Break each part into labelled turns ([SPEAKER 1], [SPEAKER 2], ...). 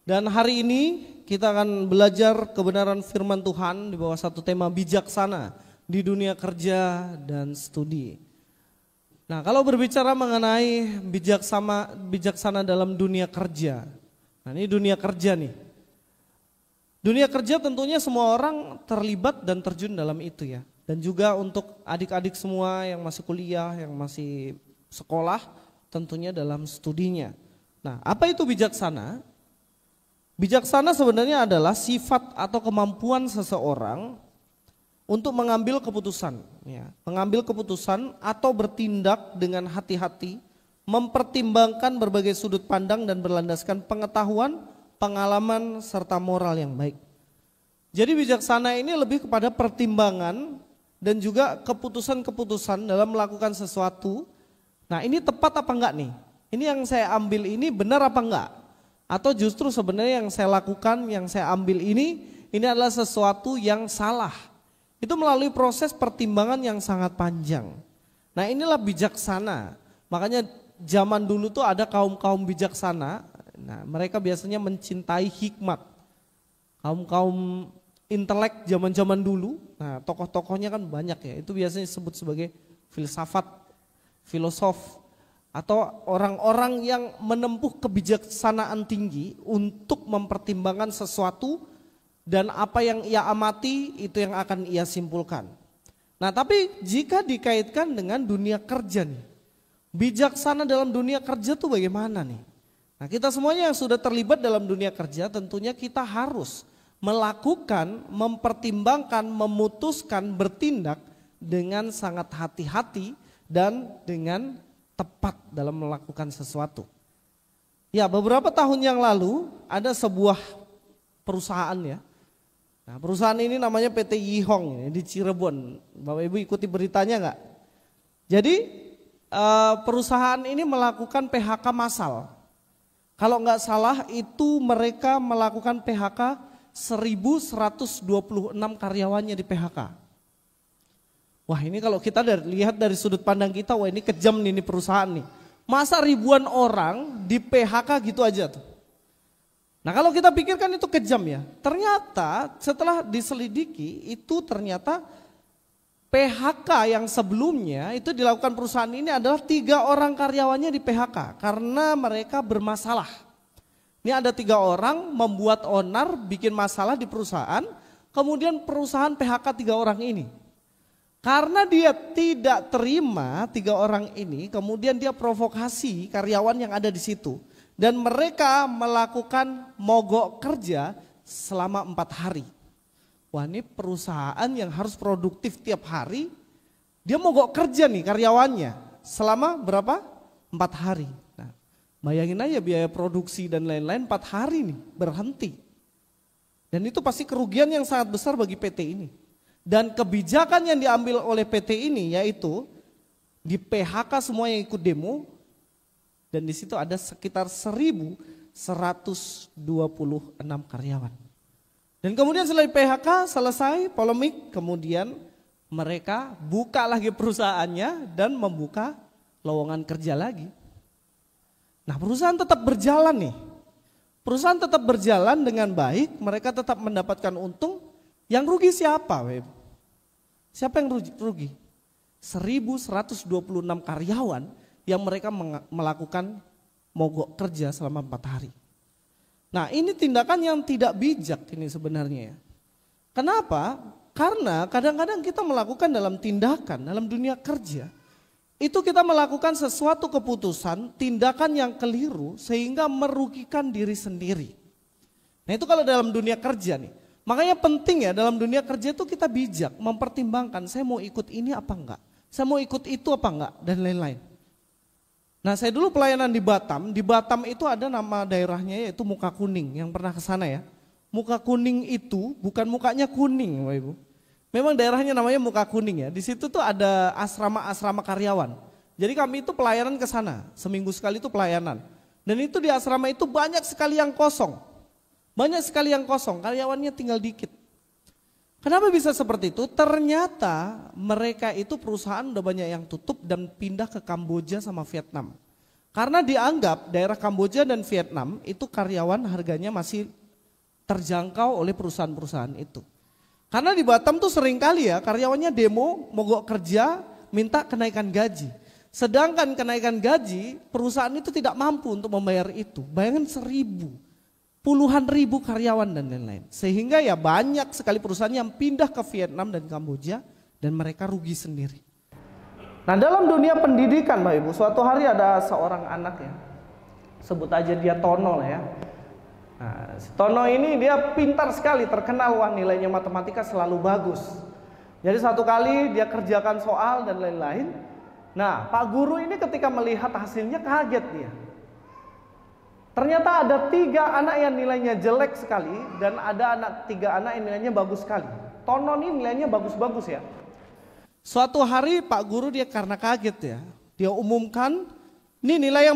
[SPEAKER 1] Dan hari ini kita akan belajar kebenaran firman Tuhan di bawah satu tema bijaksana di dunia kerja dan studi. Nah, kalau berbicara mengenai bijaksana dalam dunia kerja. Nah, ini dunia kerja nih. Dunia kerja tentunya semua orang terlibat dan terjun dalam itu ya. Dan juga untuk adik-adik semua yang masih kuliah, yang masih sekolah, tentunya dalam studinya. Nah, apa itu bijaksana? Bijaksana sebenarnya adalah sifat atau kemampuan seseorang untuk mengambil keputusan, ya, mengambil keputusan atau bertindak dengan hati-hati, mempertimbangkan berbagai sudut pandang dan berlandaskan pengetahuan, pengalaman serta moral yang baik. Jadi bijaksana ini lebih kepada pertimbangan dan juga keputusan-keputusan dalam melakukan sesuatu. Nah, ini tepat apa enggak nih? Ini yang saya ambil ini benar apa enggak? Atau justru sebenarnya yang saya lakukan, yang saya ambil ini adalah sesuatu yang salah. Itu melalui proses pertimbangan yang sangat panjang. Nah, inilah bijaksana. Makanya zaman dulu tuh ada kaum-kaum bijaksana. Nah, mereka biasanya mencintai hikmat. Kaum-kaum intelek zaman-zaman dulu. Nah, tokoh-tokohnya kan banyak ya. Itu biasanya disebut sebagai filsafat, filosof. Atau orang-orang yang menempuh kebijaksanaan tinggi untuk mempertimbangkan sesuatu dan apa yang ia amati itu yang akan ia simpulkan. Nah, tapi jika dikaitkan dengan dunia kerja nih, bijaksana dalam dunia kerja tuh bagaimana nih? Nah, kita semuanya yang sudah terlibat dalam dunia kerja tentunya kita harus melakukan, mempertimbangkan, memutuskan, bertindak dengan sangat hati-hati dan dengan tepat dalam melakukan sesuatu. Ya, beberapa tahun yang lalu ada sebuah perusahaan ya. Nah, perusahaan ini namanya PT Yihong di Cirebon. Bapak Ibu ikuti beritanya enggak? Jadi perusahaan ini melakukan PHK massal. Kalau enggak salah itu mereka melakukan PHK 1.126 karyawannya di PHK. Wah, ini kalau kita lihat dari sudut pandang kita, wah ini kejam nih ini perusahaan nih. Masa ribuan orang di PHK gitu aja tuh. Nah, kalau kita pikirkan itu kejam ya. Ternyata setelah diselidiki itu ternyata PHK yang sebelumnya itu dilakukan perusahaan ini adalah 3 orang karyawannya di PHK karena mereka bermasalah. Ini ada 3 orang membuat onar, bikin masalah di perusahaan, kemudian perusahaan PHK 3 orang ini. Karena dia tidak terima 3 orang ini, kemudian dia provokasi karyawan yang ada di situ. Dan mereka melakukan mogok kerja selama 4 hari. Wah, ini perusahaan yang harus produktif tiap hari, dia mogok kerja nih karyawannya selama berapa? 4 hari. Nah, bayangin aja biaya produksi dan lain-lain 4 hari nih berhenti. Dan itu pasti kerugian yang sangat besar bagi PT ini. Dan kebijakan yang diambil oleh PT ini yaitu di PHK semua yang ikut demo dan di situ ada sekitar 1.126 karyawan. Dan kemudian setelah PHK selesai polemik, kemudian mereka buka lagi perusahaannya dan membuka lowongan kerja lagi. Nah, perusahaan tetap berjalan nih. Perusahaan tetap berjalan dengan baik, mereka tetap mendapatkan untung. Yang rugi siapa, Web? Siapa yang rugi? 1.126 karyawan yang mereka melakukan mogok kerja selama 4 hari. Nah, ini tindakan yang tidak bijak ini sebenarnya ya. Kenapa? Karena kadang-kadang kita melakukan dalam tindakan, dalam dunia kerja, itu kita melakukan sesuatu keputusan, tindakan yang keliru sehingga merugikan diri sendiri. Nah, itu kalau dalam dunia kerja nih. Makanya penting ya dalam dunia kerja itu kita bijak, mempertimbangkan saya mau ikut ini apa enggak, saya mau ikut itu apa enggak dan lain-lain. Nah, saya dulu pelayanan di Batam itu ada nama daerahnya yaitu Muka Kuning, yang pernah ke sana ya. Muka Kuning itu bukan mukanya kuning Bapak Ibu, memang daerahnya namanya Muka Kuning ya, di situ tuh ada asrama-asrama karyawan. Jadi kami itu pelayanan ke sana, seminggu sekali itu pelayanan. Dan itu di asrama itu banyak sekali yang kosong. Banyak sekali yang kosong, karyawannya tinggal dikit. Kenapa bisa seperti itu? Ternyata mereka itu perusahaan udah banyak yang tutup dan pindah ke Kamboja sama Vietnam. Karena dianggap daerah Kamboja dan Vietnam itu karyawan harganya masih terjangkau oleh perusahaan-perusahaan itu. Karena di Batam tuh sering kali ya karyawannya demo, mogok kerja, minta kenaikan gaji. Sedangkan kenaikan gaji perusahaan itu tidak mampu untuk membayar itu. Bayangin 1.000, puluhan ribu karyawan dan lain-lain. Sehingga ya banyak sekali perusahaan yang pindah ke Vietnam dan Kamboja dan mereka rugi sendiri. Nah dalam dunia pendidikan Bapak Ibu, suatu hari ada seorang anak ya, sebut aja dia Tono ya. Nah, si Tono ini dia pintar sekali, terkenal, wah nilainya matematika selalu bagus. Jadi satu kali dia kerjakan soal dan lain-lain. Nah Pak Guru ini ketika melihat hasilnya kaget dia. Ternyata ada 3 anak yang nilainya jelek sekali dan ada 3 anak yang nilainya bagus sekali. Tono ini nilainya bagus-bagus ya. Suatu hari Pak Guru dia karena kaget ya, dia umumkan ini nilai yang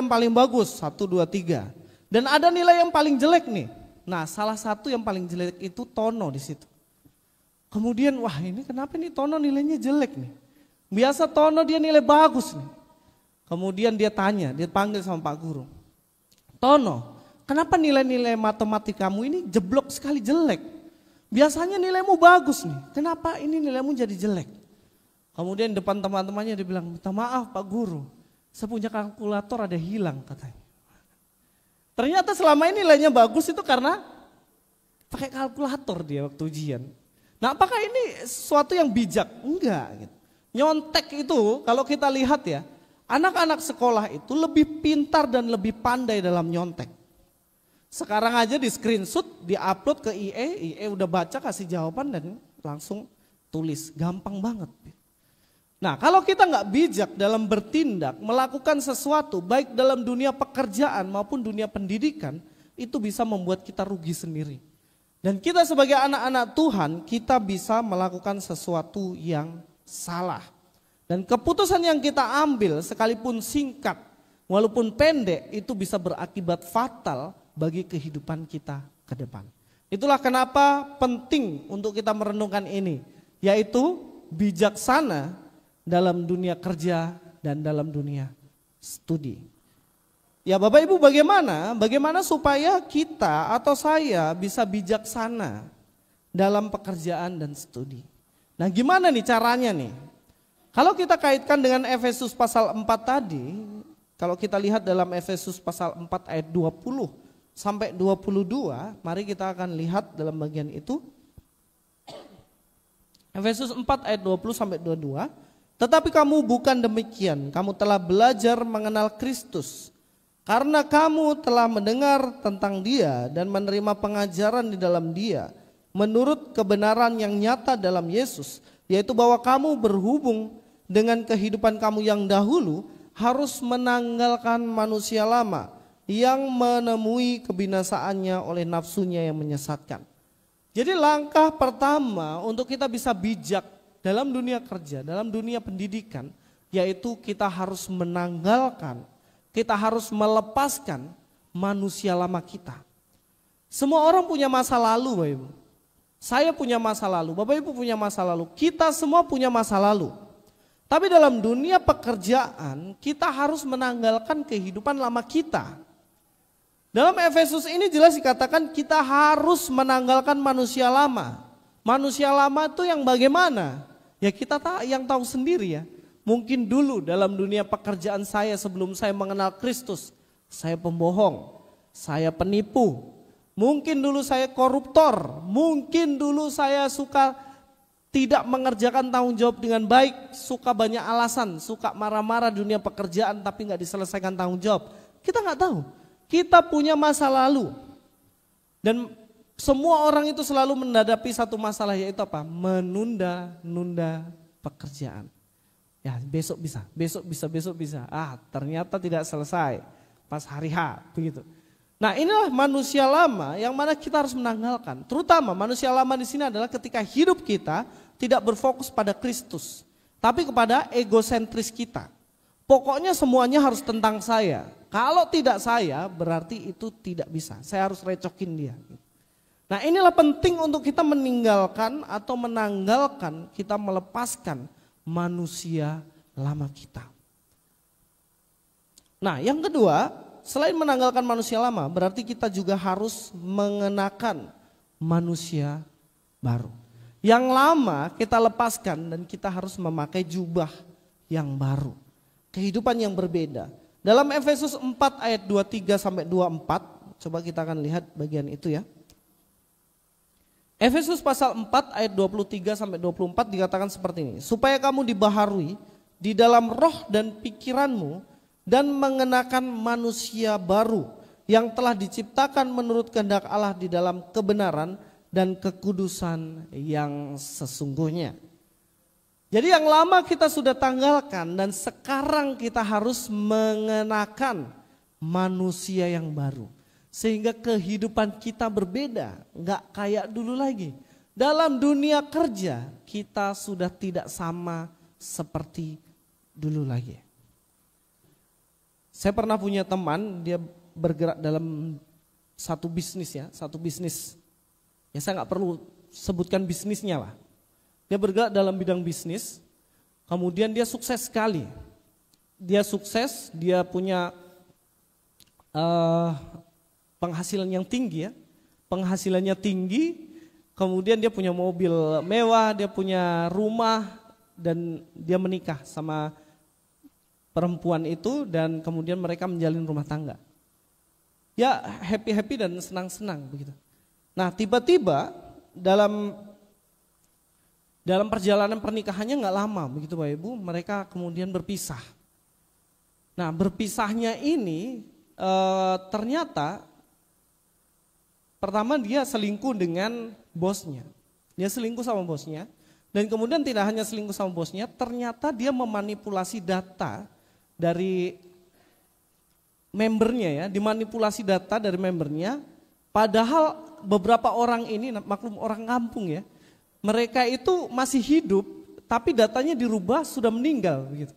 [SPEAKER 1] paling bagus 1, 2, 3 dan ada nilai yang paling jelek nih. Nah salah satu yang paling jelek itu Tono di situ. Kemudian wah ini kenapa nih Tono nilainya jelek nih? Biasa Tono dia nilai bagus nih. Kemudian dia tanya, dia panggil sama Pak Guru, Tono, kenapa nilai-nilai matematikamu ini jeblok sekali jelek? Biasanya nilaimu bagus nih, kenapa ini nilaimu jadi jelek? Kemudian depan teman-temannya dia bilang, minta maaf Pak Guru, saya punya kalkulator ada hilang katanya. Ternyata selama ini nilainya bagus itu karena pakai kalkulator dia waktu ujian. Nah apakah ini sesuatu yang bijak? Enggak. Gitu. Nyontek itu kalau kita lihat ya, anak-anak sekolah itu lebih pintar dan lebih pandai dalam nyontek. Sekarang aja di screenshot, di-upload ke IE udah baca kasih jawaban dan langsung tulis, gampang banget. Nah kalau kita nggak bijak dalam bertindak, melakukan sesuatu baik dalam dunia pekerjaan maupun dunia pendidikan, itu bisa membuat kita rugi sendiri. Dan kita sebagai anak-anak Tuhan, kita bisa melakukan sesuatu yang salah. Dan keputusan yang kita ambil sekalipun singkat, walaupun pendek, itu bisa berakibat fatal bagi kehidupan kita ke depan. Itulah kenapa penting untuk kita merenungkan ini, yaitu bijaksana dalam dunia kerja dan dalam dunia studi. Ya Bapak Ibu bagaimana supaya kita atau saya bisa bijaksana dalam pekerjaan dan studi. Nah gimana nih caranya nih? Kalau kita kaitkan dengan Efesus pasal 4 tadi, kalau kita lihat dalam Efesus pasal 4 ayat 20 sampai 22, mari kita akan lihat dalam bagian itu. Efesus 4 ayat 20 sampai 22. Tetapi kamu bukan demikian, kamu telah belajar mengenal Kristus. Karena kamu telah mendengar tentang Dia dan menerima pengajaran di dalam Dia, menurut kebenaran yang nyata dalam Yesus, yaitu bahwa kamu berhubung dengan kehidupan kamu yang dahulu harus menanggalkan manusia lama yang menemui kebinasaannya oleh nafsunya yang menyesatkan. Jadi langkah pertama untuk kita bisa bijak dalam dunia kerja, dalam dunia pendidikan, yaitu kita harus menanggalkan, kita harus melepaskan manusia lama kita. Semua orang punya masa lalu Bapak Ibu. Saya punya masa lalu, Bapak Ibu punya masa lalu, kita semua punya masa lalu. Tapi dalam dunia pekerjaan kita harus menanggalkan kehidupan lama kita. Dalam Efesus ini jelas dikatakan kita harus menanggalkan manusia lama. Manusia lama itu yang bagaimana? Ya kita yang tahu sendiri ya. Mungkin dulu dalam dunia pekerjaan saya sebelum saya mengenal Kristus, saya pembohong, saya penipu. Mungkin dulu saya koruptor, mungkin dulu saya suka tidak mengerjakan tanggung jawab dengan baik, suka banyak alasan, suka marah-marah dunia pekerjaan tapi nggak diselesaikan tanggung jawab. Kita nggak tahu. Kita punya masa lalu dan semua orang itu selalu menghadapi satu masalah yaitu apa? Menunda-nunda pekerjaan. Ya besok bisa. Ternyata tidak selesai pas hari H begitu. Nah inilah manusia lama yang mana kita harus menanggalkan. Terutama manusia lama di sini adalah ketika hidup kita tidak berfokus pada Kristus, tapi kepada egosentris kita. Pokoknya semuanya harus tentang saya. Kalau tidak saya berarti itu tidak bisa. Saya harus recokin dia. Nah inilah penting untuk kita meninggalkan atau menanggalkan, kita melepaskan manusia lama kita. Nah, yang kedua, selain menanggalkan manusia lama, berarti kita juga harus mengenakan manusia baru. Yang lama kita lepaskan dan kita harus memakai jubah yang baru. Kehidupan yang berbeda. Dalam Efesus 4 ayat 23 sampai 24, coba kita akan lihat bagian itu ya. Efesus pasal 4 ayat 23 sampai 24 dikatakan seperti ini. Supaya kamu dibaharui di dalam roh dan pikiranmu dan mengenakan manusia baru yang telah diciptakan menurut kehendak Allah di dalam kebenaran dan kekudusan yang sesungguhnya. Jadi yang lama kita sudah tanggalkan dan sekarang kita harus mengenakan manusia yang baru. Sehingga kehidupan kita berbeda, enggak kayak dulu lagi. Dalam dunia kerja kita sudah tidak sama seperti dulu lagi. Saya pernah punya teman, dia bergerak dalam satu bisnis ya, satu bisnis. Ya saya nggak perlu sebutkan bisnisnya lah. Dia bergerak dalam bidang bisnis, kemudian dia sukses sekali. Dia sukses, dia punya penghasilan yang tinggi ya, penghasilannya tinggi, kemudian dia punya mobil mewah, dia punya rumah, dan dia menikah sama perempuan itu dan kemudian mereka menjalin rumah tangga. Ya happy-happy dan senang-senang begitu. Nah tiba-tiba dalam perjalanan pernikahannya nggak lama begitu Bapak Ibu, mereka kemudian berpisah. Nah berpisahnya ini ternyata pertama dia selingkuh dengan bosnya. Dia selingkuh sama bosnya dan kemudian tidak hanya selingkuh sama bosnya, ternyata dia memanipulasi data dari membernya ya, dimanipulasi data dari membernya. Padahal beberapa orang ini, maklum orang kampung ya, mereka itu masih hidup tapi datanya dirubah sudah meninggal begitu.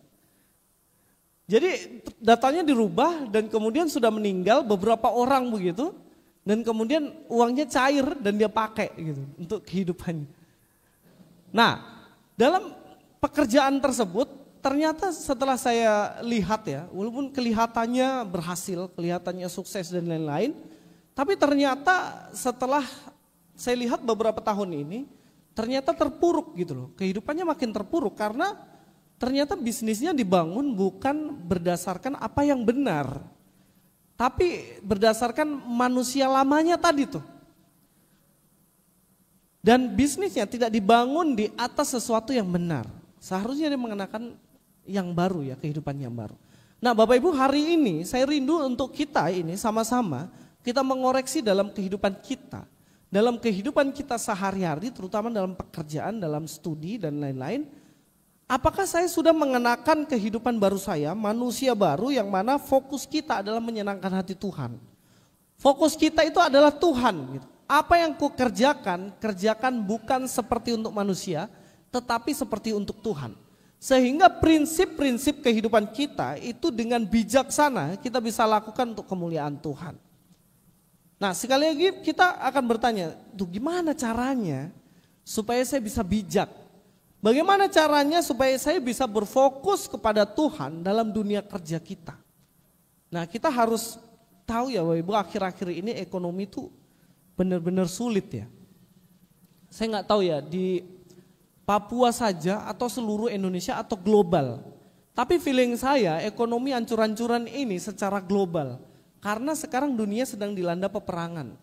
[SPEAKER 1] Jadi datanya dirubah dan kemudian sudah meninggal beberapa orang begitu. Dan kemudian uangnya cair dan dia pakai gitu untuk kehidupannya. Nah, dalam pekerjaan tersebut ternyata setelah saya lihat ya, walaupun kelihatannya berhasil, kelihatannya sukses dan lain-lain, tapi ternyata setelah saya lihat beberapa tahun ini, ternyata terpuruk gitu loh. Kehidupannya makin terpuruk karena ternyata bisnisnya dibangun bukan berdasarkan apa yang benar. Tapi berdasarkan manusia lamanya tadi tuh. Dan bisnisnya tidak dibangun di atas sesuatu yang benar. Seharusnya dia mengenakan yang baru ya, kehidupan yang baru. Nah Bapak Ibu, hari ini saya rindu untuk kita ini sama-sama kita mengoreksi dalam kehidupan kita. Dalam kehidupan kita sehari-hari, terutama dalam pekerjaan, dalam studi dan lain-lain. Apakah saya sudah mengenakan kehidupan baru saya, manusia baru yang mana fokus kita adalah menyenangkan hati Tuhan. Fokus kita itu adalah Tuhan. Apa yang kukerjakan, kerjakan bukan seperti untuk manusia, tetapi seperti untuk Tuhan. Sehingga prinsip-prinsip kehidupan kita itu dengan bijaksana kita bisa lakukan untuk kemuliaan Tuhan. Nah sekali lagi kita akan bertanya, tuh gimana caranya supaya saya bisa bijak? Bagaimana caranya supaya saya bisa berfokus kepada Tuhan dalam dunia kerja kita? Nah kita harus tahu ya Bapak Ibu, akhir-akhir ini ekonomi itu benar-benar sulit ya. Saya nggak tahu ya di Papua saja atau seluruh Indonesia atau global. Tapi feeling saya ekonomi ancur-ancuran ini secara global. Karena sekarang dunia sedang dilanda peperangan.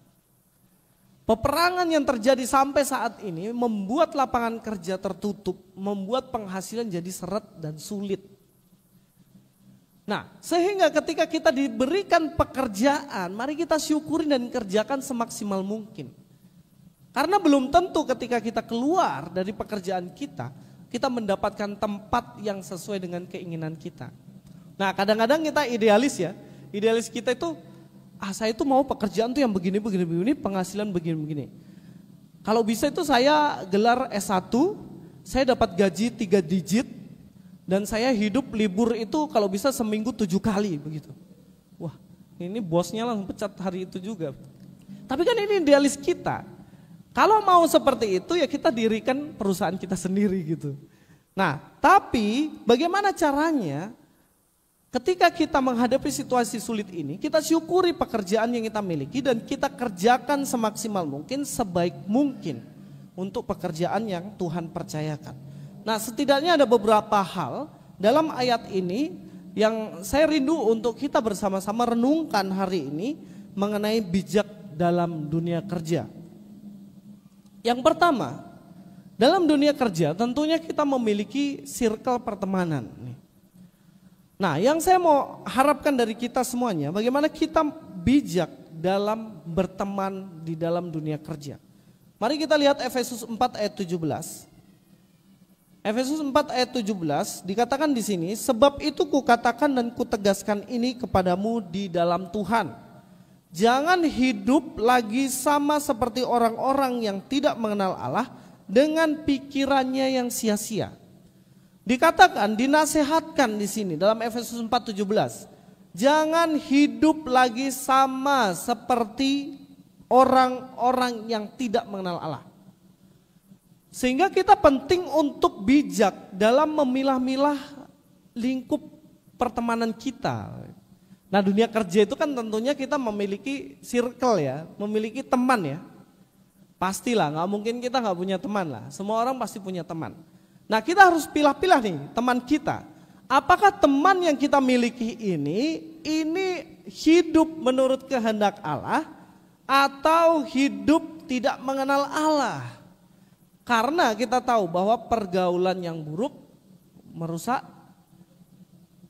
[SPEAKER 1] Peperangan yang terjadi sampai saat ini membuat lapangan kerja tertutup, membuat penghasilan jadi seret dan sulit. Nah, sehingga ketika kita diberikan pekerjaan, mari kita syukuri dan kerjakan semaksimal mungkin. Karena belum tentu ketika kita keluar dari pekerjaan kita mendapatkan tempat yang sesuai dengan keinginan kita. Nah, kadang-kadang kita idealis ya, idealis kita itu saya itu mau pekerjaan tuh yang begini, penghasilan begini. Kalau bisa itu saya gelar S1, saya dapat gaji 3 digit, dan saya hidup libur itu kalau bisa seminggu 7 kali begitu. Wah ini bosnya langsung pecat hari itu juga. Tapi kan ini idealis kita. Kalau mau seperti itu ya kita dirikan perusahaan kita sendiri gitu. Nah tapi bagaimana caranya Ketika kita menghadapi situasi sulit ini, kita syukuri pekerjaan yang kita miliki dan kita kerjakan semaksimal mungkin, sebaik mungkin untuk pekerjaan yang Tuhan percayakan. Nah, setidaknya ada beberapa hal dalam ayat ini yang saya rindu untuk kita bersama-sama renungkan hari ini mengenai bijak dalam dunia kerja. Yang pertama, dalam dunia kerja tentunya kita memiliki circle pertemanan. Nah, yang saya mau harapkan dari kita semuanya, bagaimana kita bijak dalam berteman di dalam dunia kerja. Mari kita lihat Efesus 4 ayat 17. Efesus 4 ayat 17 dikatakan di sini, sebab itu kukatakan dan kutegaskan ini kepadamu di dalam Tuhan. Jangan hidup lagi sama seperti orang-orang yang tidak mengenal Allah dengan pikirannya yang sia-sia. Dikatakan, dinasehatkan di sini dalam Efesus 4:17. Jangan hidup lagi sama seperti orang-orang yang tidak mengenal Allah. Sehingga kita penting untuk bijak dalam memilah-milah lingkup pertemanan kita. Nah, dunia kerja itu kan tentunya kita memiliki circle ya, memiliki teman ya. Pastilah, nggak mungkin kita nggak punya teman lah. Semua orang pasti punya teman. Nah, kita harus pilah-pilah nih teman kita. Apakah teman yang kita miliki ini hidup menurut kehendak Allah atau hidup tidak mengenal Allah? Karena kita tahu bahwa pergaulan yang buruk merusak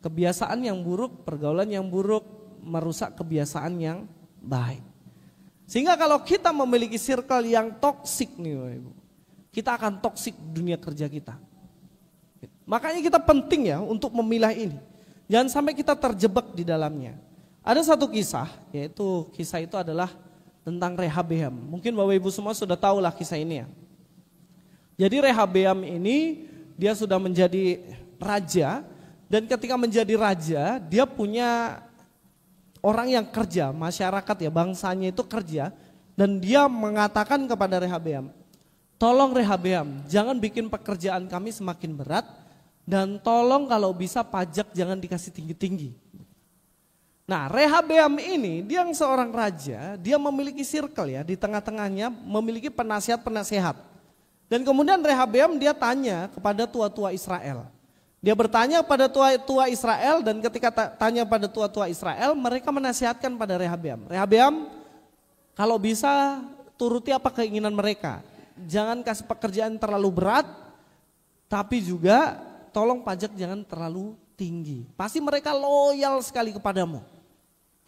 [SPEAKER 1] kebiasaan yang buruk, pergaulan yang buruk merusak kebiasaan yang baik. Sehingga kalau kita memiliki circle yang toksik nih, Ibu, kita akan toksik dunia kerja kita. Makanya kita penting ya untuk memilah ini. Jangan sampai kita terjebak di dalamnya. Ada satu kisah, yaitu kisah itu adalah tentang Rehabeam. Mungkin Bapak Ibu semua sudah tahu lah kisah ini ya. Jadi Rehabeam ini dia sudah menjadi raja, dan ketika menjadi raja dia punya orang yang kerja, masyarakat ya, bangsanya itu kerja, dan dia mengatakan kepada Rehabeam, tolong Rehabeam, jangan bikin pekerjaan kami semakin berat, dan tolong kalau bisa pajak jangan dikasih tinggi-tinggi. Nah, Rehabeam ini dia yang seorang raja, dia memiliki circle ya, di tengah-tengahnya memiliki penasihat-penasihat. Dan kemudian Rehabeam dia tanya kepada tua-tua Israel. Dia bertanya pada tua-tua Israel, dan ketika tanya pada tua-tua Israel, mereka menasihatkan pada Rehabeam. Rehabeam, kalau bisa turuti apa keinginan mereka. Jangan kasih pekerjaan terlalu berat, tapi juga tolong pajak jangan terlalu tinggi. Pasti mereka loyal sekali kepadamu.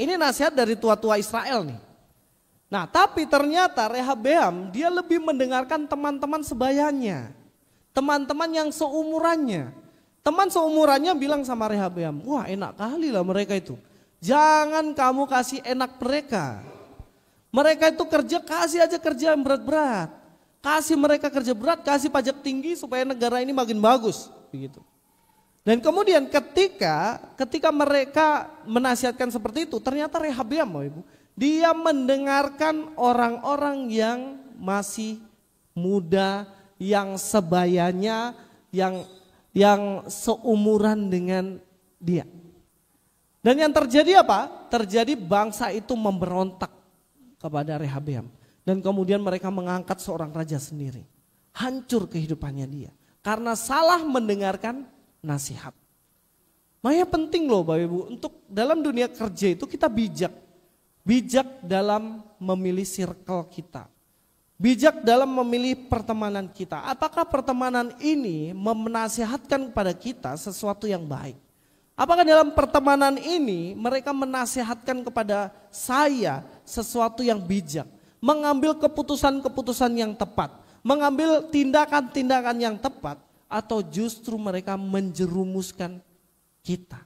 [SPEAKER 1] Ini nasihat dari tua-tua Israel nih. Nah, tapi ternyata Rehabeam dia lebih mendengarkan teman-teman sebayanya. Teman-teman yang seumurannya. Teman seumurannya bilang sama Rehabeam, wah enak kali lah mereka itu. Jangan kamu kasih enak mereka. Mereka itu kerja, kasih aja kerja yang berat-berat. Kasih mereka kerja berat, kasih pajak tinggi supaya negara ini makin bagus. Begitu. Dan kemudian ketika mereka menasihatkan seperti itu, ternyata Rehabeam, Ibu, dia mendengarkan orang-orang yang masih muda, yang sebayanya, yang seumuran dengan dia. Dan yang terjadi apa? Terjadi bangsa itu memberontak kepada Rehabeam. Dan kemudian mereka mengangkat seorang raja sendiri. Hancur kehidupannya dia. Karena salah mendengarkan nasihat. Makanya penting loh Bapak Ibu, untuk dalam dunia kerja itu kita bijak. Bijak dalam memilih circle kita. Bijak dalam memilih pertemanan kita. Apakah pertemanan ini menasihatkan kepada kita sesuatu yang baik? Apakah dalam pertemanan ini mereka menasihatkan kepada saya sesuatu yang bijak? Mengambil keputusan-keputusan yang tepat. Mengambil tindakan-tindakan yang tepat. Atau justru mereka menjerumuskan kita.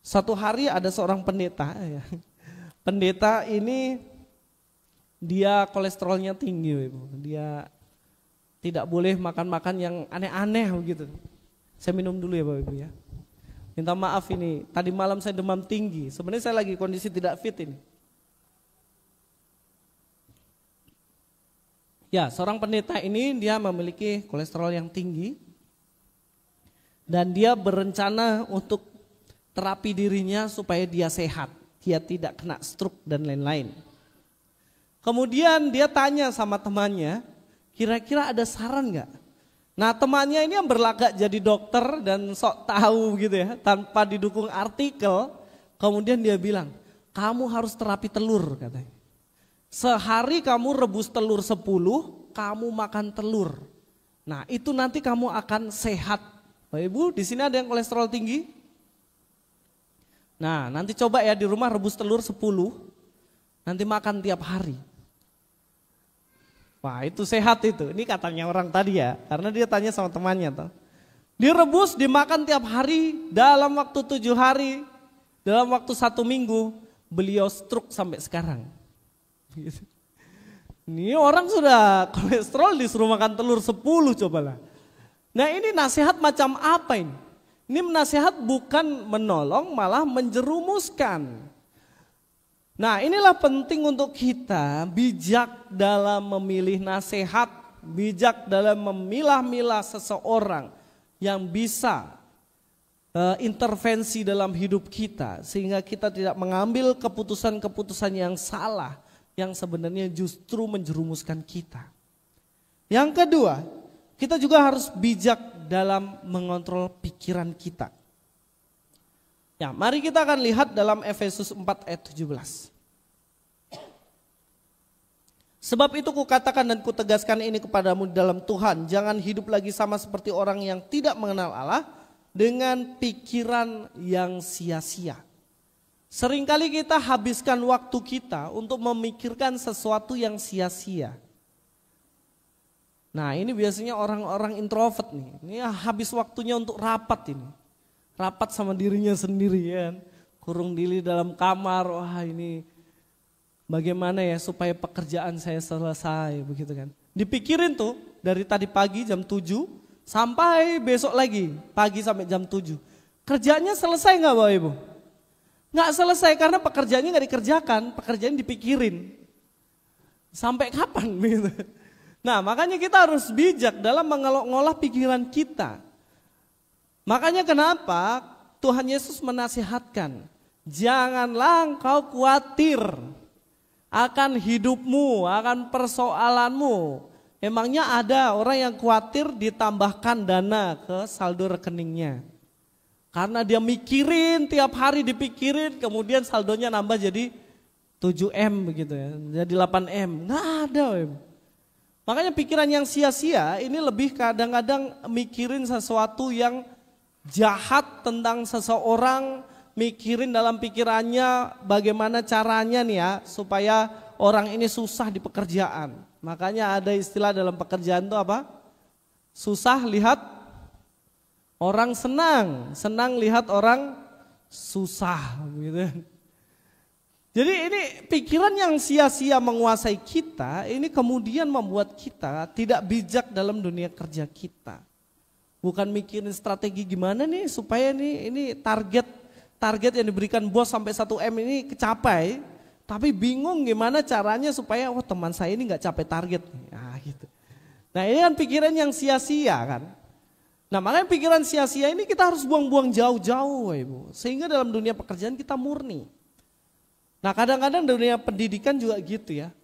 [SPEAKER 1] Suatu hari ada seorang pendeta. Ya. Pendeta ini dia kolesterolnya tinggi. Dia tidak boleh makan-makan yang aneh-aneh begitu. Saya minum dulu ya Bapak Ibu ya. Minta maaf ini, tadi malam saya demam tinggi. Sebenarnya saya lagi kondisi tidak fit ini. Ya, seorang pendeta ini dia memiliki kolesterol yang tinggi dan dia berencana untuk terapi dirinya supaya dia sehat, dia tidak kena stroke dan lain-lain. Kemudian dia tanya sama temannya, kira-kira ada saran nggak? Nah temannya ini yang berlagak jadi dokter dan sok tahu gitu ya, tanpa didukung artikel. Kemudian dia bilang, kamu harus terapi telur katanya. Sehari kamu rebus telur 10, kamu makan telur. Nah itu nanti kamu akan sehat. Bapak Ibu di sini ada yang kolesterol tinggi? Nah nanti coba ya di rumah rebus telur 10, nanti makan tiap hari. Wah itu sehat itu, ini katanya orang tadi ya, karena dia tanya sama temannya. Direbus, dimakan tiap hari, dalam waktu 7 hari, dalam waktu 1 minggu, beliau stroke sampai sekarang. Ini orang sudah kolesterol disuruh makan telur 10 cobalah. Nah ini nasihat macam apa ini? Ini nasihat bukan menolong malah menjerumuskan. Nah inilah penting untuk kita bijak dalam memilih nasihat, bijak dalam memilah-milah seseorang yang bisa intervensi dalam hidup kita. Sehingga kita tidak mengambil keputusan-keputusan yang salah, yang sebenarnya justru menjerumuskan kita. Yang kedua, kita juga harus bijak dalam mengontrol pikiran kita. Ya, mari kita akan lihat dalam Efesus 4 ayat 17. Sebab itu kukatakan dan kutegaskan ini kepadamu dalam Tuhan, jangan hidup lagi sama seperti orang yang tidak mengenal Allah dengan pikiran yang sia-sia. Seringkali kita habiskan waktu kita untuk memikirkan sesuatu yang sia-sia. Nah ini biasanya orang-orang introvert nih, ini habis waktunya untuk rapat ini. Rapat sama dirinya sendiri ya, kurung diri dalam kamar, wah ini bagaimana ya supaya pekerjaan saya selesai begitu kan. Dipikirin tuh dari tadi pagi jam 7 sampai besok lagi pagi sampai jam 7. Kerjanya selesai gak Bapak Ibu? Nggak selesai karena pekerjaannya nggak dikerjakan, pekerjaan dipikirin. Sampai kapan gitu. Nah makanya kita harus bijak dalam mengolah pikiran kita. Makanya kenapa Tuhan Yesus menasihatkan, janganlah engkau khawatir akan hidupmu, akan persoalanmu. Emangnya ada orang yang khawatir ditambahkan dana ke saldo rekeningnya. Karena dia mikirin, tiap hari dipikirin, kemudian saldonya nambah jadi 7M begitu ya, jadi 8M. Nggak ada. Makanya pikiran yang sia-sia ini lebih kadang-kadang mikirin sesuatu yang jahat tentang seseorang, mikirin dalam pikirannya bagaimana caranya nih ya, supaya orang ini susah di pekerjaan. Makanya ada istilah dalam pekerjaan itu apa? Susah lihat orang senang, senang lihat orang susah gitu. Jadi ini pikiran yang sia-sia menguasai kita, ini kemudian membuat kita tidak bijak dalam dunia kerja kita. Bukan mikirin strategi gimana nih supaya ini target yang diberikan bos sampai 1M ini kecapai, tapi bingung gimana caranya supaya teman saya ini nggak capai target. Nah, gitu. Nah ini kan pikiran yang sia-sia kan. Nah makanya pikiran sia-sia ini kita harus buang-buang jauh-jauh Ibu. Sehingga dalam dunia pekerjaan kita murni. Nah kadang-kadang dunia pendidikan juga gitu ya.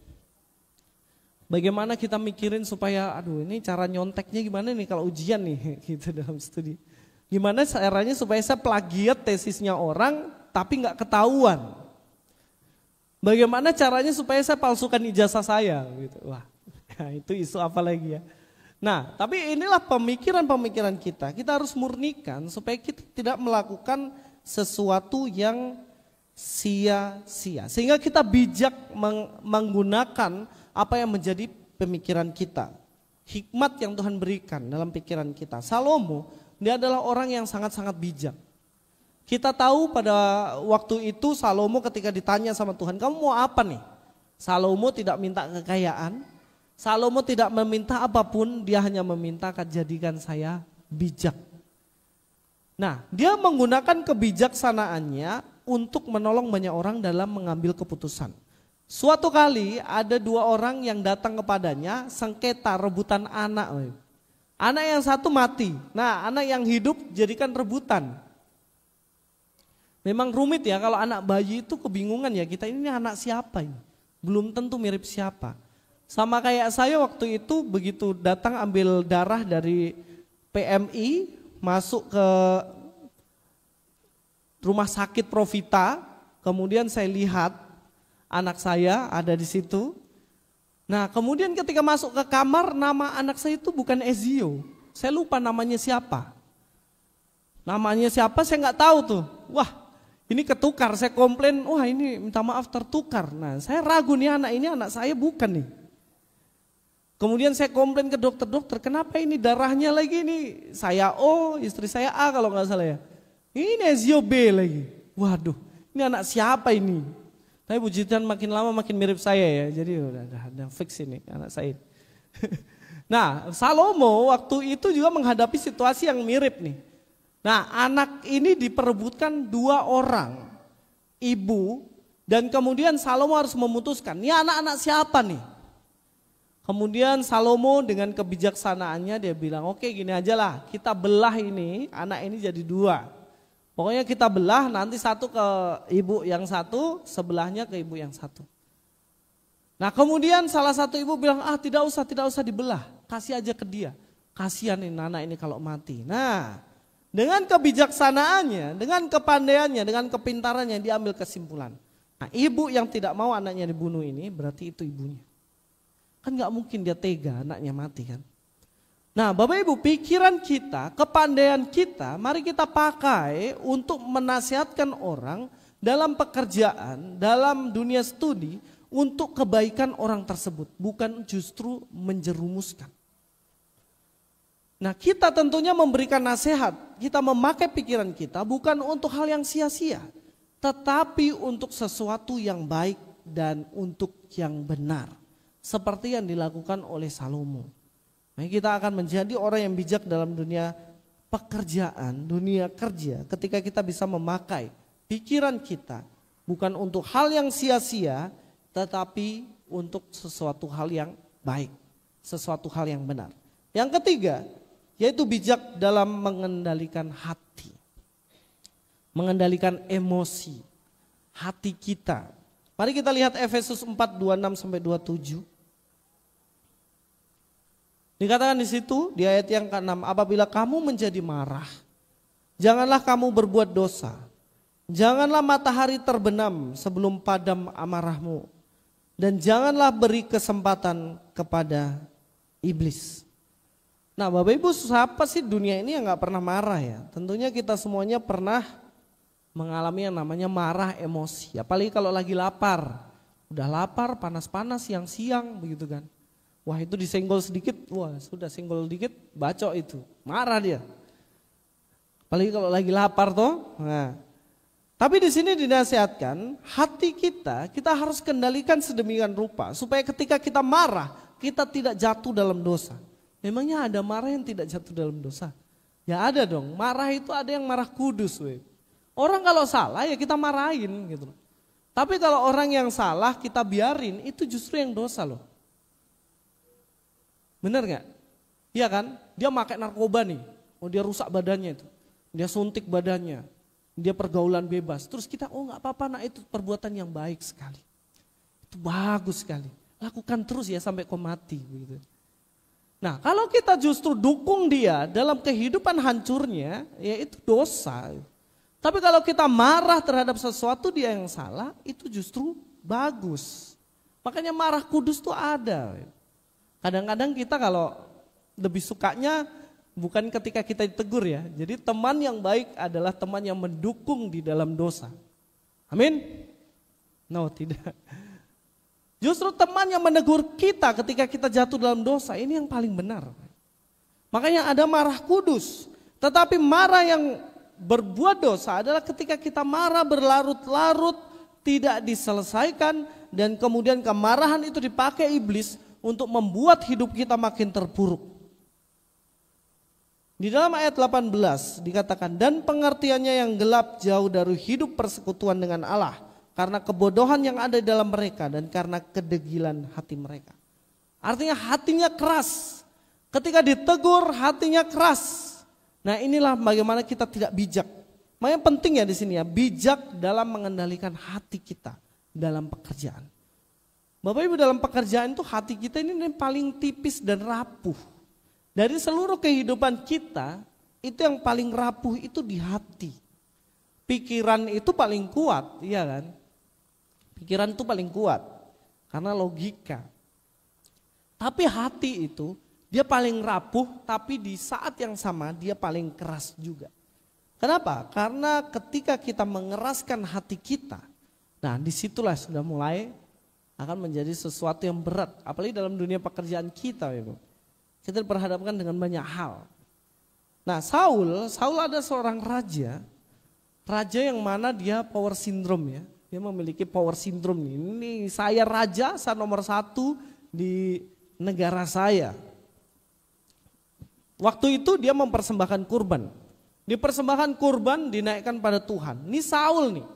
[SPEAKER 1] Bagaimana kita mikirin supaya aduh ini cara nyonteknya gimana nih kalau ujian nih gitu dalam studi. Gimana caranya supaya saya plagiat tesisnya orang tapi gak ketahuan. Bagaimana caranya supaya saya palsukan ijazah saya gitu. Wah itu isu apa lagi ya. Nah, tapi inilah pemikiran-pemikiran kita. Kita harus murnikan supaya kita tidak melakukan sesuatu yang sia-sia. Sehingga kita bijak menggunakan apa yang menjadi pemikiran kita. Hikmat yang Tuhan berikan dalam pikiran kita. Salomo, dia adalah orang yang sangat-sangat bijak. Kita tahu pada waktu itu Salomo ketika ditanya sama Tuhan, kamu mau apa nih? Salomo tidak minta kekayaan. Salomo tidak meminta apapun, dia hanya meminta jadikan saya bijak. Nah, dia menggunakan kebijaksanaannya untuk menolong banyak orang dalam mengambil keputusan. Suatu kali ada 2 orang yang datang kepadanya sengketa rebutan anak. Anak yang satu mati, nah anak yang hidup jadikan rebutan. Memang rumit ya kalau anak bayi itu kebingungan ya, kita ini anak siapa ini? Belum tentu mirip siapa. Sama kayak saya waktu itu begitu datang ambil darah dari PMI, masuk ke rumah sakit Profita, kemudian saya lihat anak saya ada di situ. Nah kemudian ketika masuk ke kamar, nama anak saya itu bukan Ezio. Saya lupa namanya siapa. Namanya siapa saya nggak tahu tuh. Wah ini ketukar, saya komplain, wah ini minta maaf tertukar. Nah saya ragu nih ini anak saya bukan nih. Kemudian saya komplain ke dokter, kenapa ini darahnya lagi ini saya O, istri saya A kalau nggak salah ya. Ini Ezio B lagi. Waduh, ini anak siapa ini? Tapi puji Tuhan makin lama makin mirip saya ya. Jadi udah fix ini anak saya. Nah, Salomo waktu itu juga menghadapi situasi yang mirip nih. Nah, anak ini diperebutkan 2 orang, ibu, dan kemudian Salomo harus memutuskan, ini anak-anak siapa nih? Kemudian Salomo dengan kebijaksanaannya dia bilang, oke gini aja lah, kita belah ini, anak ini jadi 2. Pokoknya kita belah, nanti satu ke ibu yang satu, sebelahnya ke ibu yang satu. Nah kemudian salah satu ibu bilang, tidak usah dibelah, kasih aja ke dia. Kasihan ini anak ini kalau mati. Nah dengan kebijaksanaannya, dengan kepandaiannya, dengan kepintarannya dia ambil kesimpulan. Nah ibu yang tidak mau anaknya dibunuh ini berarti itu ibunya. Kan gak mungkin dia tega anaknya mati kan. Nah Bapak Ibu pikiran kita, kepandaian kita mari kita pakai untuk menasihatkan orang dalam pekerjaan, dalam dunia studi untuk kebaikan orang tersebut. Bukan justru menjerumuskan. Nah kita tentunya memberikan nasihat, kita memakai pikiran kita bukan untuk hal yang sia-sia. Tetapi untuk sesuatu yang baik dan untuk yang benar. Seperti yang dilakukan oleh Salomo. Kita akan menjadi orang yang bijak dalam dunia pekerjaan, dunia kerja ketika kita bisa memakai pikiran kita bukan untuk hal yang sia-sia tetapi untuk sesuatu hal yang baik, sesuatu hal yang benar. Yang ketiga yaitu bijak dalam mengendalikan hati, mengendalikan emosi hati kita. Mari kita lihat Efesus 4:26-27. Dikatakan di situ di ayat yang ke-6, apabila kamu menjadi marah, janganlah kamu berbuat dosa. Janganlah matahari terbenam sebelum padam amarahmu. Dan janganlah beri kesempatan kepada iblis. Nah Bapak Ibu, siapa sih dunia ini yang gak pernah marah ya? Tentunya kita semuanya pernah mengalami yang namanya marah emosi. Apalagi kalau lagi lapar. Udah lapar, panas-panas, siang-siang begitu kan. Wah itu disenggol sedikit, wah sudah senggol dikit, bacok itu, marah dia. Apalagi kalau lagi lapar toh. Nah, tapi di sini dinasihatkan hati kita harus kendalikan sedemikian rupa supaya ketika kita marah kita tidak jatuh dalam dosa. Memangnya ada marah yang tidak jatuh dalam dosa? Ya ada dong. Marah itu ada yang marah kudus, we. Orang kalau salah ya kita marahin gitu. Tapi kalau orang yang salah kita biarin itu justru yang dosa loh. Bener gak? Iya kan? Dia pakai narkoba nih, dia rusak badannya itu. Dia suntik badannya, dia pergaulan bebas. Terus kita, gak apa-apa nak, itu perbuatan yang baik sekali. Itu bagus sekali. Lakukan terus ya sampai kau mati. Gitu. Nah kalau kita justru dukung dia dalam kehidupan hancurnya, ya itu dosa. Tapi kalau kita marah terhadap sesuatu dia yang salah, itu justru bagus. Makanya marah kudus tuh ada. Kadang-kadang kita kalau lebih sukanya bukan ketika kita ditegur ya. Jadi teman yang baik adalah teman yang mendukung di dalam dosa. Amin? No, tidak. Justru teman yang menegur kita ketika kita jatuh dalam dosa, ini yang paling benar. Makanya ada marah kudus. Tetapi marah yang berbuat dosa adalah ketika kita marah berlarut-larut, tidak diselesaikan, dan kemudian kemarahan itu dipakai iblis untuk membuat hidup kita makin terpuruk. Di dalam ayat 18 dikatakan, dan pengertiannya yang gelap jauh dari hidup persekutuan dengan Allah, karena kebodohan yang ada di dalam mereka dan karena kedegilan hati mereka. Artinya hatinya keras. Ketika ditegur hatinya keras. Nah inilah bagaimana kita tidak bijak. Makanya penting ya di sini ya, bijak dalam mengendalikan hati kita dalam pekerjaan. Bapak Ibu, dalam pekerjaan itu hati kita ini paling tipis dan rapuh. Dari seluruh kehidupan kita, itu yang paling rapuh itu di hati. Pikiran itu paling kuat, iya kan? Pikiran itu paling kuat karena logika. Tapi hati itu dia paling rapuh, tapi di saat yang sama dia paling keras juga. Kenapa? Karena ketika kita mengeraskan hati kita, nah disitulah sudah mulai akan menjadi sesuatu yang berat. Apalagi dalam dunia pekerjaan kita, Ibu. Kita diperhadapkan dengan banyak hal. Nah Saul ada seorang raja yang mana dia power syndrome ya. Dia memiliki power syndrome nih. Ini saya raja, saya nomor 1 di negara saya. Waktu itu dia mempersembahkan kurban. Dipersembahkan kurban dinaikkan pada Tuhan. Ini Saul nih.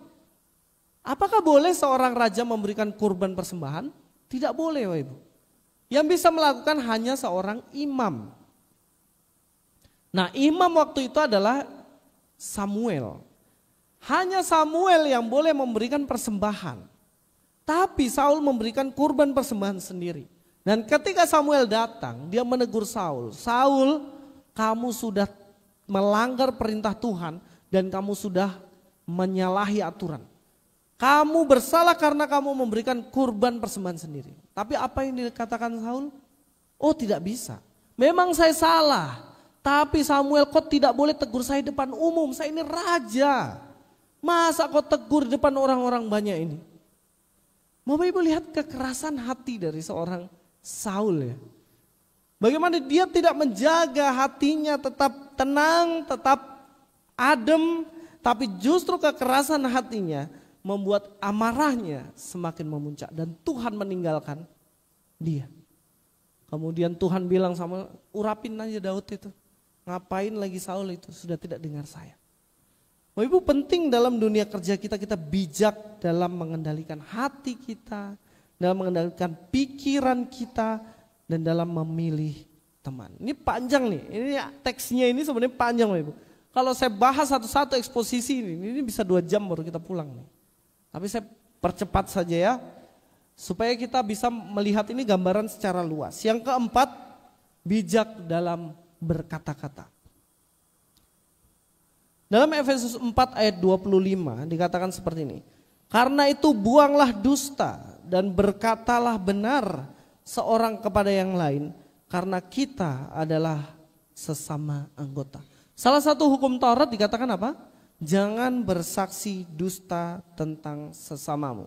[SPEAKER 1] Apakah boleh seorang raja memberikan kurban persembahan? Tidak boleh, Bapak Ibu. Yang bisa melakukan hanya seorang imam. Nah, imam waktu itu adalah Samuel. Hanya Samuel yang boleh memberikan persembahan. Tapi Saul memberikan kurban persembahan sendiri. Dan ketika Samuel datang, dia menegur Saul. Saul, kamu sudah melanggar perintah Tuhan dan kamu sudah menyalahi aturan. Kamu bersalah karena kamu memberikan kurban persembahan sendiri. Tapi apa yang dikatakan Saul? Oh, tidak bisa. Memang saya salah. Tapi Samuel, kau tidak boleh tegur saya depan umum. Saya ini raja. Masa kau tegur depan orang-orang banyak ini? Bapak Ibu lihat kekerasan hati dari seorang Saul ya. Bagaimana dia tidak menjaga hatinya tetap tenang, tetap adem, tapi justru kekerasan hatinya membuat amarahnya semakin memuncak dan Tuhan meninggalkan dia. Kemudian Tuhan bilang sama, urapin aja Daud itu. Ngapain lagi Saul itu, sudah tidak dengar saya. Bapak Ibu, penting dalam dunia kerja kita bijak dalam mengendalikan hati kita, dalam mengendalikan pikiran kita, dan dalam memilih teman. Ini panjang nih, ini teksnya ini sebenarnya panjang Bapak Ibu. Kalau saya bahas satu-satu eksposisi ini bisa 2 jam baru kita pulang nih. Tapi saya percepat saja ya, supaya kita bisa melihat ini gambaran secara luas. Yang keempat, bijak dalam berkata-kata. Dalam Efesus 4 ayat 25 dikatakan seperti ini. Karena itu buanglah dusta dan berkatalah benar seorang kepada yang lain, karena kita adalah sesama anggota. Salah satu hukum Taurat dikatakan apa? Jangan bersaksi dusta tentang sesamamu.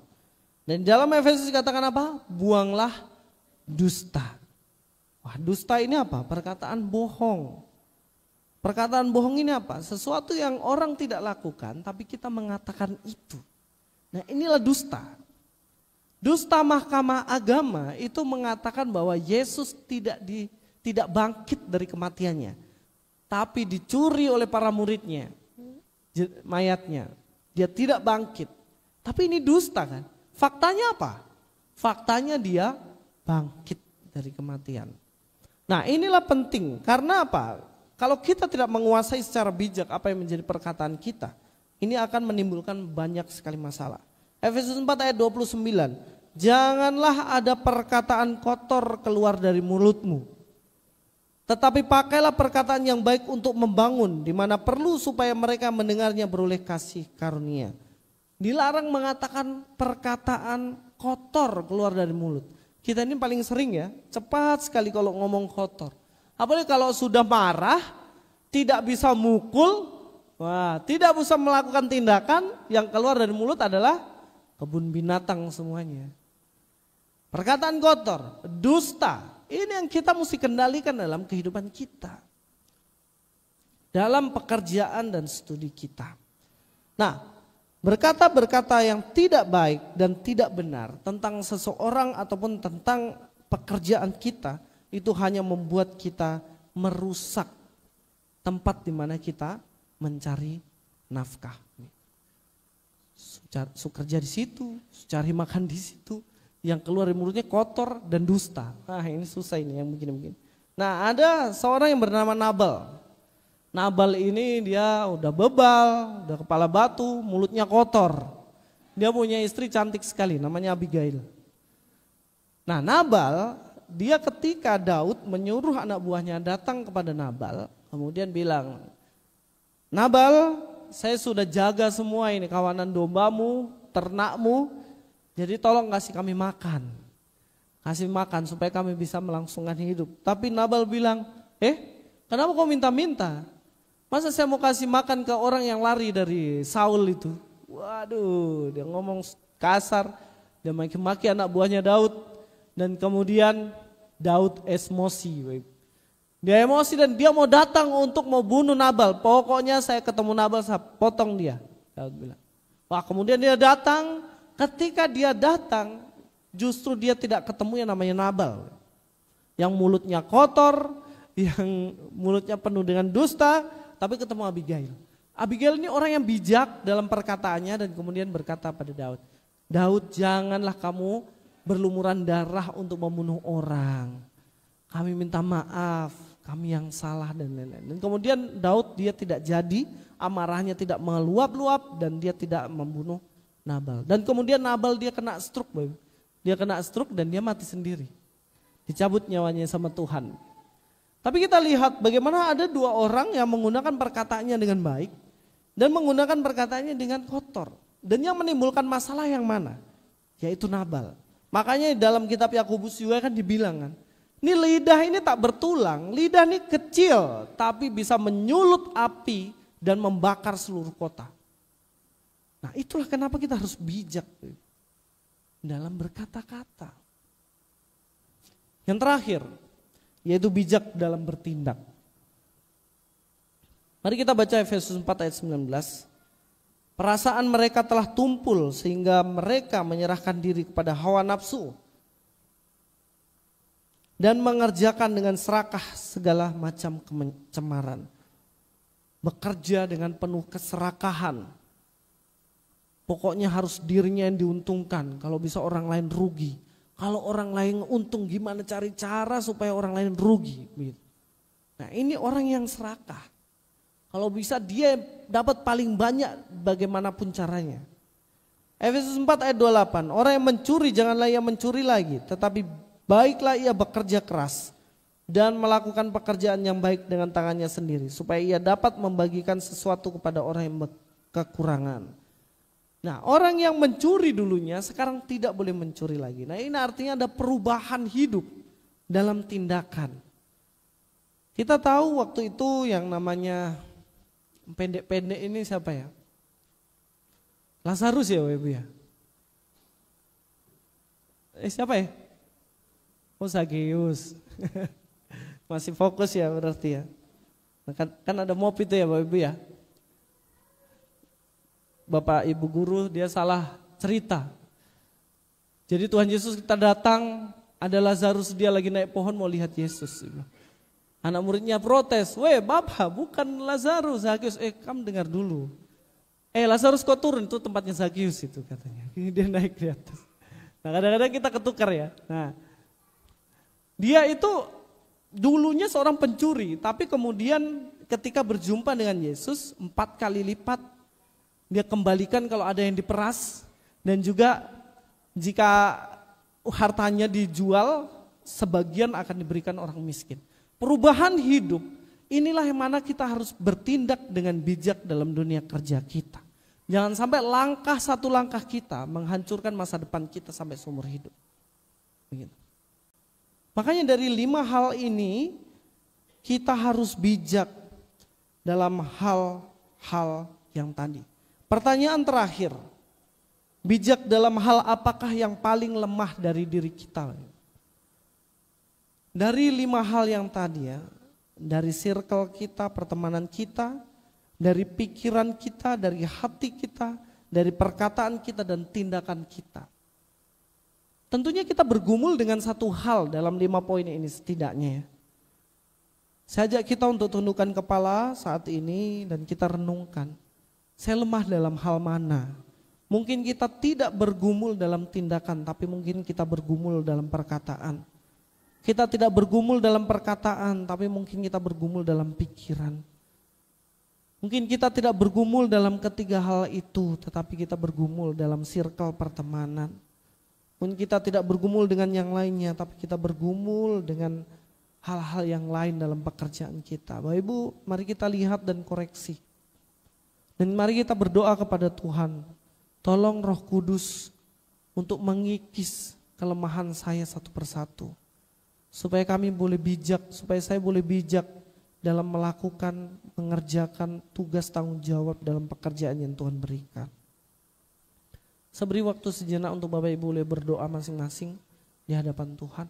[SPEAKER 1] Dan dalam Efesus dikatakan apa? Buanglah dusta. Wah, dusta ini apa? Perkataan bohong. Perkataan bohong ini apa? Sesuatu yang orang tidak lakukan tapi kita mengatakan itu. Nah, inilah dusta. Dusta Mahkamah Agama itu mengatakan bahwa Yesus tidak bangkit dari kematiannya, tapi dicuri oleh para muridnya, mayatnya. Dia tidak bangkit. Tapi ini dusta kan? Faktanya apa? Faktanya dia bangkit dari kematian. Nah, inilah penting. Karena apa? Kalau kita tidak menguasai secara bijak apa yang menjadi perkataan kita, ini akan menimbulkan banyak sekali masalah. Efesus 4 ayat 29. Janganlah ada perkataan kotor keluar dari mulutmu, tetapi pakailah perkataan yang baik untuk membangun, di mana perlu supaya mereka mendengarnya beroleh kasih karunia. Dilarang mengatakan perkataan kotor keluar dari mulut. Kita ini paling sering ya, cepat sekali kalau ngomong kotor. Apalagi kalau sudah marah, tidak bisa mukul, tidak bisa melakukan tindakan, yang keluar dari mulut adalah kebun binatang semuanya. Perkataan kotor, dusta, ini yang kita mesti kendalikan dalam kehidupan kita. Dalam pekerjaan dan studi kita. Nah, berkata-berkata yang tidak baik dan tidak benar tentang seseorang ataupun tentang pekerjaan kita, itu hanya membuat kita merusak tempat di mana kita mencari nafkah. Kerja di situ, cari makan di situ, yang keluar dari mulutnya kotor dan dusta. Nah, ini susah ini yang begini-begini. Nah, ada seorang yang bernama Nabal. Nabal ini dia udah bebal, udah kepala batu, mulutnya kotor. Dia punya istri cantik sekali, namanya Abigail. Nah, Nabal, dia ketika Daud menyuruh anak buahnya datang kepada Nabal, kemudian bilang, Nabal, saya sudah jaga semua ini kawanan dombamu, ternakmu, jadi tolong kasih kami makan. Kasih makan supaya kami bisa melangsungkan hidup. Tapi Nabal bilang, kenapa kau minta-minta? Masa saya mau kasih makan ke orang yang lari dari Saul itu? Waduh, dia ngomong kasar, dia maki-maki anak buahnya Daud. Dan kemudian Daud emosi. Dia emosi dan dia mau datang untuk mau bunuh Nabal. Pokoknya saya ketemu Nabal, saya potong dia. Daud bilang. Wah, kemudian dia datang, ketika dia datang, justru dia tidak ketemu yang namanya Nabal. Yang mulutnya kotor, yang mulutnya penuh dengan dusta, tapi ketemu Abigail. Abigail ini orang yang bijak dalam perkataannya dan kemudian berkata pada Daud, Daud, janganlah kamu berlumuran darah untuk membunuh orang. Kami minta maaf, kami yang salah dan lain-lain. Dan kemudian Daud dia tidak jadi, amarahnya tidak meluap-luap dan dia tidak membunuh Nabal. Dan kemudian Nabal dia kena stroke, dia kena stroke dan dia mati sendiri. Dicabut nyawanya sama Tuhan. Tapi kita lihat bagaimana ada dua orang yang menggunakan perkataannya dengan baik dan menggunakan perkataannya dengan kotor. Dan yang menimbulkan masalah yang mana? Yaitu Nabal. Makanya dalam kitab Yakobus juga kan dibilang kan, ini lidah ini tak bertulang, lidah ini kecil tapi bisa menyulut api dan membakar seluruh kota. Nah, itulah kenapa kita harus bijak dalam berkata-kata. Yang terakhir, yaitu bijak dalam bertindak. Mari kita baca Efesus 4 ayat 19. Perasaan mereka telah tumpul sehingga mereka menyerahkan diri kepada hawa nafsu dan mengerjakan dengan serakah segala macam kecemaran. Bekerja dengan penuh keserakahan. Pokoknya harus dirinya yang diuntungkan, kalau bisa orang lain rugi. Kalau orang lain untung gimana cari cara supaya orang lain rugi. Nah, ini orang yang serakah. Kalau bisa dia dapat paling banyak bagaimanapun caranya. Efesus 4 ayat 28, orang yang mencuri janganlah ia mencuri lagi, tetapi baiklah ia bekerja keras dan melakukan pekerjaan yang baik dengan tangannya sendiri, supaya ia dapat membagikan sesuatu kepada orang yang kekurangan. Nah, orang yang mencuri dulunya sekarang tidak boleh mencuri lagi. Nah, ini artinya ada perubahan hidup dalam tindakan. Kita tahu waktu itu yang namanya pendek-pendek ini siapa ya? Lazarus ya, Ibu ya? Siapa ya? Oh, Zakeus. Masih fokus ya berarti ya. Nah, kan ada mop itu ya, Bapak Ibu ya. Bapak Ibu guru dia salah cerita. Jadi Tuhan Yesus kita datang, ada Lazarus dia lagi naik pohon mau lihat Yesus. Anak muridnya protes, weh Bapak bukan Lazarus, Zakeus, kamu dengar dulu. Lazarus kok turun, itu tempatnya Zakeus itu katanya. Dia naik di atas. Nah, kadang-kadang kita ketukar ya. Nah, dia itu dulunya seorang pencuri, tapi kemudian ketika berjumpa dengan Yesus 4 kali lipat dia kembalikan kalau ada yang diperas, dan juga jika hartanya dijual sebagian akan diberikan orang miskin. Perubahan hidup inilah yang mana kita harus bertindak dengan bijak dalam dunia kerja kita. Jangan sampai satu langkah kita menghancurkan masa depan kita sampai seumur hidup. Begitu. Makanya dari 5 hal ini kita harus bijak dalam hal-hal yang tadi. Pertanyaan terakhir, bijak dalam hal apakah yang paling lemah dari diri kita? Dari 5 hal yang tadi ya, dari circle kita, pertemanan kita, dari pikiran kita, dari hati kita, dari perkataan kita dan tindakan kita. Tentunya kita bergumul dengan satu hal dalam 5 poin ini setidaknya ya. Saya ajak kita untuk tundukkan kepala saat ini dan kita renungkan. Saya lemah dalam hal mana? Mungkin kita tidak bergumul dalam tindakan, tapi mungkin kita bergumul dalam perkataan. Kita tidak bergumul dalam perkataan, tapi mungkin kita bergumul dalam pikiran. Mungkin kita tidak bergumul dalam ketiga hal itu, tetapi kita bergumul dalam circle pertemanan. Mungkin kita tidak bergumul dengan yang lainnya, tapi kita bergumul dengan hal-hal yang lain dalam pekerjaan kita. Bapak Ibu, mari kita lihat dan koreksi. Dan mari kita berdoa kepada Tuhan, tolong Roh Kudus untuk mengikis kelemahan saya satu persatu. Supaya kami boleh bijak, supaya saya boleh bijak dalam melakukan, mengerjakan tugas tanggung jawab dalam pekerjaan yang Tuhan berikan. Saya beri waktu sejenak untuk Bapak Ibu boleh berdoa masing-masing di hadapan Tuhan.